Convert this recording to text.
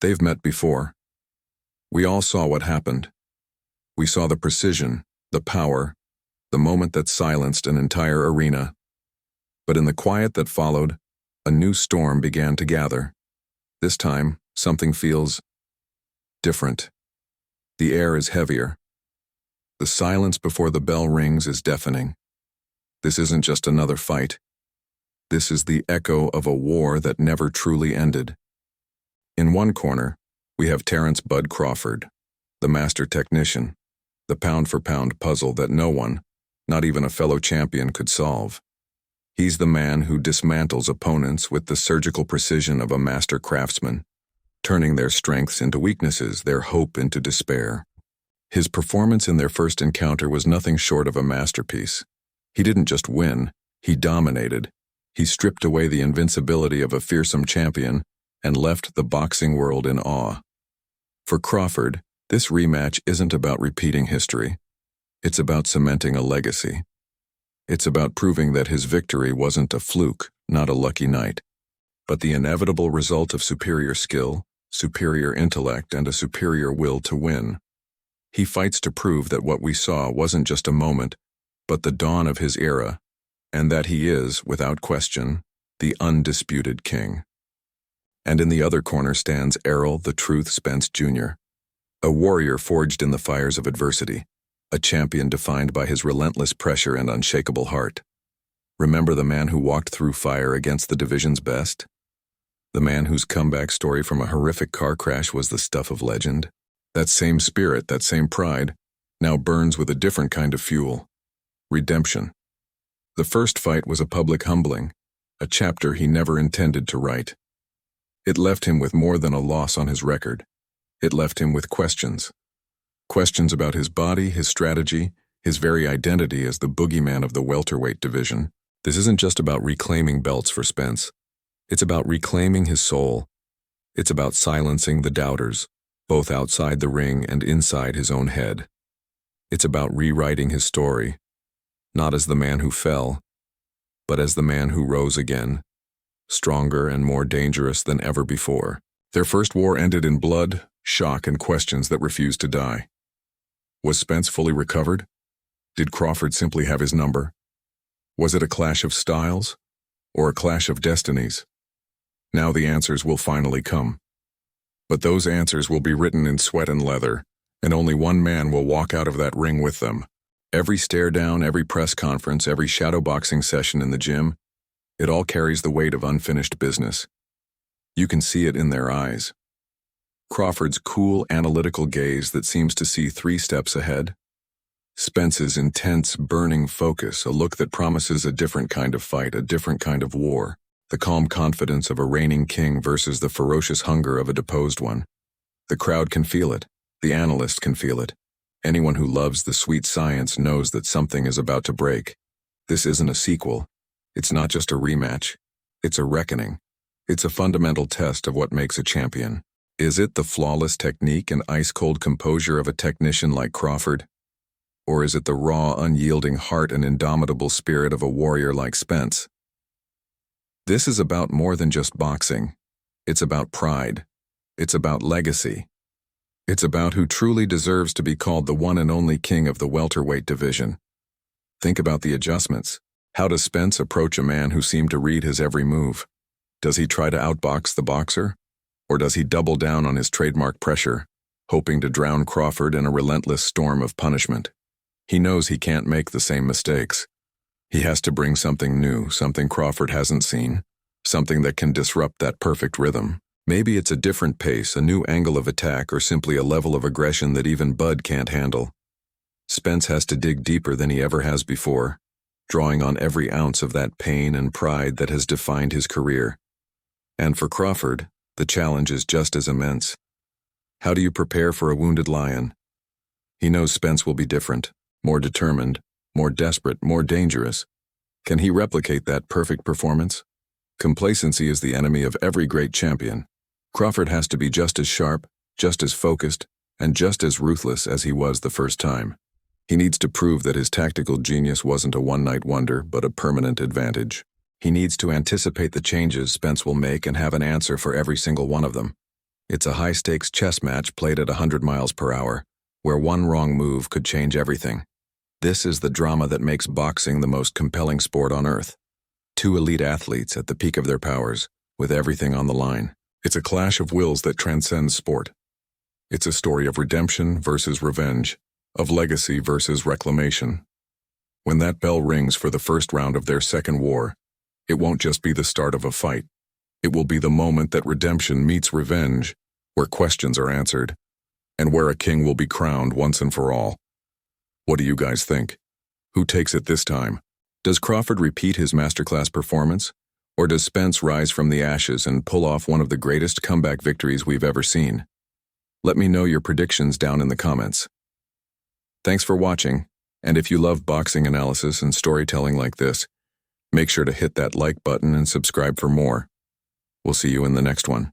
They've met before. We all saw what happened. We saw the precision, the power, the moment that silenced an entire arena. But in the quiet that followed, a new storm began to gather. This time, something feels different. The air is heavier. The silence before the bell rings is deafening. This isn't just another fight. This is the echo of a war that never truly ended. In one corner, we have Terence "Bud" Crawford, the master technician, the pound-for-pound puzzle that no one, not even a fellow champion, could solve. He's the man who dismantles opponents with the surgical precision of a master craftsman, turning their strengths into weaknesses, their hope into despair. His performance in their first encounter was nothing short of a masterpiece. He didn't just win, he dominated. He stripped away the invincibility of a fearsome champion and left the boxing world in awe. For Crawford, this rematch isn't about repeating history. It's about cementing a legacy. It's about proving that his victory wasn't a fluke, not a lucky night, but the inevitable result of superior skill, superior intellect, and a superior will to win. He fights to prove that what we saw wasn't just a moment, but the dawn of his era, and that he is, without question, the undisputed king. And in the other corner stands Errol, the Truth Spence Jr., a warrior forged in the fires of adversity, a champion defined by his relentless pressure and unshakable heart. Remember the man who walked through fire against the division's best? The man whose comeback story from a horrific car crash was the stuff of legend? That same spirit, that same pride, now burns with a different kind of fuel: redemption. The first fight was a public humbling, a chapter he never intended to write. It left him with more than a loss on his record. It left him with questions. Questions about his body, his strategy, his very identity as the boogeyman of the welterweight division. This isn't just about reclaiming belts for Spence. It's about reclaiming his soul. It's about silencing the doubters, both outside the ring and inside his own head. It's about rewriting his story, not as the man who fell, but as the man who rose again, stronger and more dangerous than ever before. Their first war ended in blood, shock, and questions that refused to die. Was Spence fully recovered? Did Crawford simply have his number? Was it a clash of styles, or a clash of destinies? Now the answers will finally come. But those answers will be written in sweat and leather, and only one man will walk out of that ring with them. Every stare down, every press conference, every shadowboxing session in the gym, it all carries the weight of unfinished business. You can see it in their eyes. Crawford's cool, analytical gaze that seems to see 3 steps ahead. Spence's intense, burning focus, a look that promises a different kind of fight, a different kind of war. The calm confidence of a reigning king versus the ferocious hunger of a deposed one. The crowd can feel it. The analyst can feel it. Anyone who loves the sweet science knows that something is about to break. This isn't a sequel. It's not just a rematch. It's a reckoning. It's a fundamental test of what makes a champion. Is it the flawless technique and ice-cold composure of a technician like Crawford? Or is it the raw, unyielding heart and indomitable spirit of a warrior like Spence? This is about more than just boxing. It's about pride. It's about legacy. It's about who truly deserves to be called the one and only king of the welterweight division. Think about the adjustments. How does Spence approach a man who seemed to read his every move? Does he try to outbox the boxer? Or does he double down on his trademark pressure, hoping to drown Crawford in a relentless storm of punishment? He knows he can't make the same mistakes. He has to bring something new, something Crawford hasn't seen, something that can disrupt that perfect rhythm. Maybe it's a different pace, a new angle of attack, or simply a level of aggression that even Bud can't handle. Spence has to dig deeper than he ever has before, drawing on every ounce of that pain and pride that has defined his career. And for Crawford, the challenge is just as immense. How do you prepare for a wounded lion? He knows Spence will be different, more determined, more desperate, more dangerous. Can he replicate that perfect performance? Complacency is the enemy of every great champion. Crawford has to be just as sharp, just as focused, and just as ruthless as he was the first time. He needs to prove that his tactical genius wasn't a one-night wonder, but a permanent advantage. He needs to anticipate the changes Spence will make and have an answer for every single one of them. It's a high-stakes chess match played at 100 miles per hour, where one wrong move could change everything. This is the drama that makes boxing the most compelling sport on earth. Two elite athletes at the peak of their powers, with everything on the line. It's a clash of wills that transcends sport. It's a story of redemption versus revenge, of legacy versus reclamation. When that bell rings for the first round of their second war, it won't just be the start of a fight. It will be the moment that redemption meets revenge, where questions are answered, and where a king will be crowned once and for all. What do you guys think? Who takes it this time? Does Crawford repeat his masterclass performance? Or does Spence rise from the ashes and pull off one of the greatest comeback victories we've ever seen? Let me know your predictions down in the comments. Thanks for watching, and if you love boxing analysis and storytelling like this, make sure to hit that like button and subscribe for more. We'll see you in the next one.